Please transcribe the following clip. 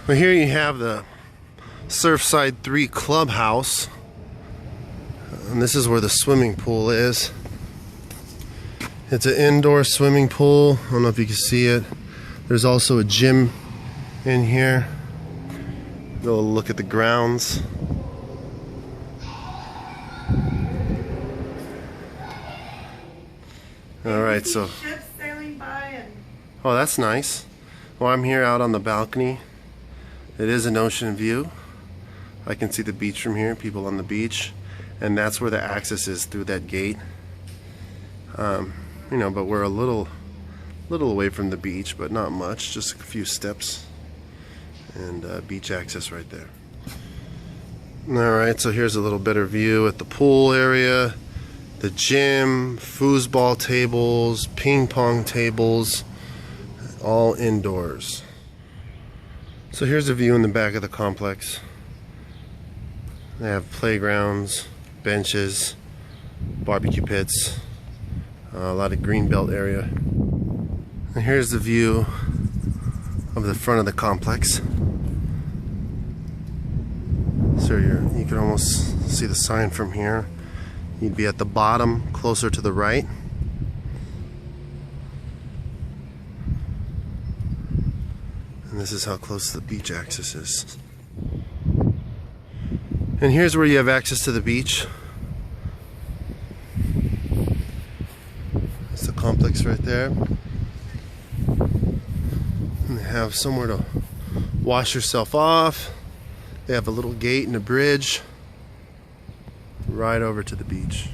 Well, here you have the Surfside III Clubhouse, and this is where the swimming pool is. It's an indoor swimming pool. I don't know if you can see it. There's also a gym in here. Go look at the grounds. All right, so ships sailing by and oh, that's nice. Well, I'm here out on the balcony. It is an ocean view. I can see the beach from here, people on the beach, and that's where the access is, through that gate. You know, but we're a little away from the beach, but not much, just a few steps, and beach access right there. Alright, so here's a little better view at the pool area, the gym, foosball tables, ping pong tables, all indoors. So here's a view in the back of the complex. They have playgrounds, benches, barbecue pits, a lot of greenbelt area. And here's the view of the front of the complex. So you can almost see the sign from here. You'd be at the bottom, closer to the right. And this is how close the beach access is. And here's where you have access to the beach. That's the complex right there. And they have somewhere to wash yourself off. They have a little gate and a bridge right over to the beach.